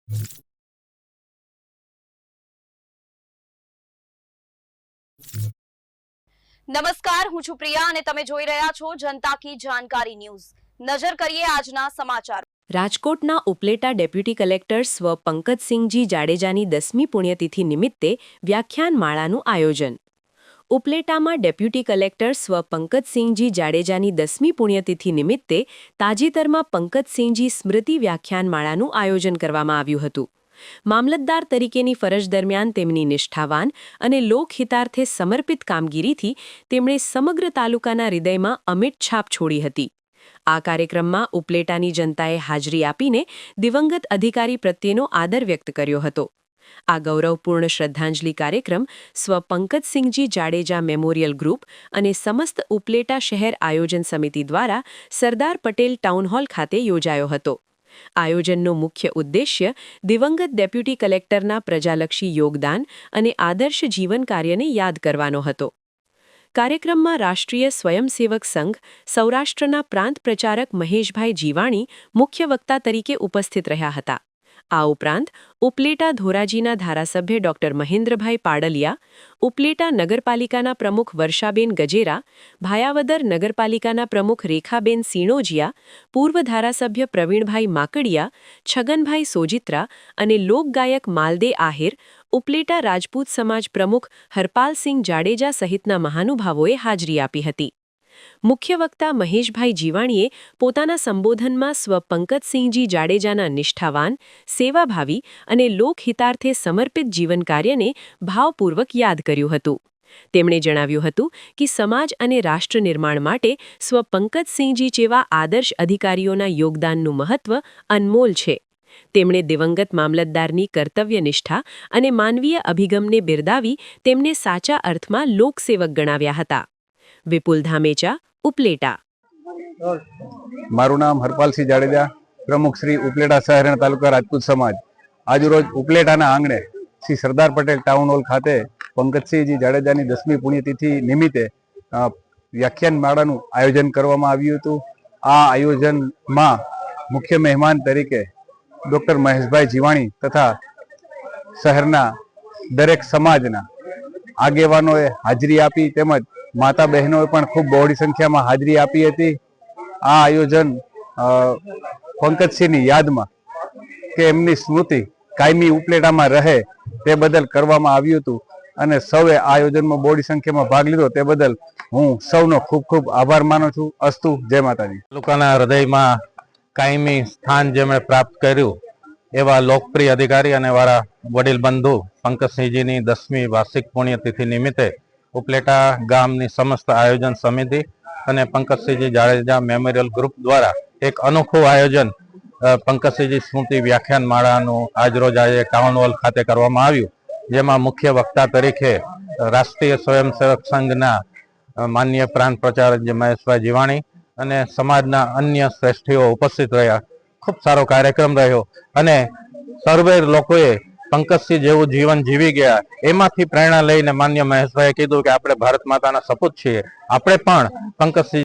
નમસ્કાર, હું છું પ્રિયા અને તમે જોઈ રહ્યા છો જનતા કી જાણકારી ન્યૂઝ। નજર કરીએ આજના સમાચાર। રાજકોટના ઉપલેટા ડેપ્યુટી કલેક્ટર સ્વ પંકજસિંહજી જાડેજાની 10મી પુણ્યતિથિ નિમિત્તે વ્યાખ્યાનમાળાનું આયોજન। ઉપલેટામાં ડેપ્યુટી કલેક્ટર સ્વ પંકજસિંહજી જાડેજાની 10મી પુણ્યતિથિ નિમિત્તે તાજેતરમાં પંકજસિંહજી સ્મૃતિ વ્યાખ્યાનમાળાનું આયોજન કરવામાં આવ્યું હતું। મામલતદાર તરીકેની ફરજ દરમિયાન તેમની નિષ્ઠાવાન અને લોકહિતાર્થે સમર્પિત કામગીરીથી તેમણે સમગ્ર તાલુકાના હૃદયમાં અમિટ છાપ છોડી હતી। આ કાર્યક્રમમાં ઉપલેટાની જનતાએ હાજરી આપીને દિવંગત અધિકારી પ્રત્યેનો આદર વ્યક્ત કર્યો હતો। આ ગૌરવપૂર્ણ શ્રદ્ધાંજલિ કાર્યક્રમ સ્વ પંકજસિંહજી જાડેજા મેમોરિયલ ગ્રુપ અને સમસ્ત ઉપલેટા શહેર આયોજન સમિતિ દ્વારા સરદાર પટેલ ટાઉન હોલ ખાતે યોજાયો હતો। આયોજનનો મુખ્ય ઉદ્દેશ્ય દિવંગત ડેપ્યુટી કલેક્ટરના પ્રજાલક્ષી યોગદાન અને આદર્શ જીવન કાર્યને યાદ કરવાનો હતો। કાર્યક્રમમાં રાષ્ટ્રીય સ્વયંસેવક સંઘ સૌરાષ્ટ્રના પ્રાંત પ્રચારક મહેશભાઈ જીવાણી મુખ્ય વક્તા તરીકે ઉપસ્થિત રહ્યા હતા। આ ઉપરાંત ઉપલેટા ધોરાજીના ધારાસભ્ય ડોક્ટર મહેન્દ્રભાઈ પાડલિયા, ઉપલેટા નગરપાલિકાના પ્રમુખ વર્ષાબેન ગજેરા, ભાયાવદર નગરપાલિકાના પ્રમુખ રેખાબેન સિણોજિયા, પૂર્વ ધારાસભ્ય પ્રવીણભાઈ માકડિયા, છગનભાઈ સોજિત્રા અને લોકગાયક માલદે આહિર, ઉપલેટા રાજપૂત સમાજ પ્રમુખ હરપાલસિંહ જાડેજા સહિતના મહાનુભાવોએ હાજરી આપી હતી। મુખ્ય વક્તા મહેશભાઈ જીવાણીએ પોતાના સંબોધનમાં સ્વ પંકજસિંહજી જાડેજાના નિષ્ઠાવાન, સેવાભાવી અને લોકહિતાર્થે સમર્પિત જીવન કાર્યને ભાવપૂર્વક યાદ કર્યું હતું। તેમણે જણાવ્યું હતું કે સમાજ અને રાષ્ટ્ર નિર્માણ માટે સ્વ પંકજસિંહજી જેવા આદર્શ અધિકારીઓના યોગદાનનું મહત્વ અનમોલ છે। તેમણે દિવંગત મામલતદારની કર્તવ્યનિષ્ઠા અને માનવીય અભિગમને બિરદાવી તેમને સાચા અર્થમાં લોકસેવક ગણાવ્યા હતા। વિપુલ ધામેચા, ઉપલેટા। મારું નામ હરપાલસિંહ જાડેજા, પ્રમુખ શ્રી ઉપલેટા શહેર અને તાલુકા રાજપૂત સમાજ। આજરોજ ઉપલેટાના આંગણે શ્રી સરદાર પટેલ ટાઉન હોલ ખાતે પંકજસિંહજી જાડેજાની 10મી પુણ્યતિથિ નિમિત્તે વ્યાખ્યાનમાળાનું આયોજન કરવામાં આવ્યું હતું। આ આયોજનમાં મુખ્ય મહેમાન તરીકે ડોક્ટર મહેશભાઈ જીવાણી તથા શહેરના દરેક સમાજના આગેવાનોએ હાજરી આપી તેમજ માતા બહેનોએ પણ ખૂબ બહોળી સંખ્યામાં હાજરી આપી હતી। આ આયોજન પંકજસિંહની યાદમાં કે એમની સ્મૃતિ કાયમી ઉપલેટામાં રહે તે બદલ કરવામાં આવ્યું હતું અને સૌએ આ આયોજનમાં બહોળી સંખ્યામાં ભાગ લીધો તે બદલ હું સૌનો ખૂબ ખૂબ આભાર માનું છું। અસ્તુ, જય માતાજી। તાલુકાના હૃદયમાં કાયમી સ્થાન જેમણે પ્રાપ્ત કર્યું એવા લોકપ્રિય અધિકારી અને વારા વડીલ બંધુ પંકજસિંહજીની 10મી વાર્ષિક પુણ્યતિથિ નિમિત્તે ઉપલેટા ગામની સમસ્ત આયોજન સમિતિ અને પંકજસિંહજી જાડેજા મેમોરિયલ ગ્રુપ દ્વારા એક અનોખું આયોજન પંકજસિંહજી સ્મૃતિ વ્યાખ્યાનમાળાનું આજરોજ આજે ટાઉન હોલ ખાતે કરવામાં આવ્યું। જેમાં મુખ્ય વક્તા તરીકે રાષ્ટ્રીય સ્વયંસેવક સંઘના માનનીય પ્રાંત પ્રચારક મહેશભાઈ જીવાણી અને સમાજના અન્ય શ્રેષ્ઠીઓ ઉપસ્થિત રહ્યા। ખૂબ સારો કાર્યક્રમ રહ્યો અને સર્વે લોકોએ પંકજસિંહ જેવું જીવન જીવી ગયા એમાંથી પ્રેરણા લઈને માન્ય મહેશભાઈએ કીધું કે આપણે ભારત માતાના સપૂત છીએ, આપણે પણ પંકજસિંહ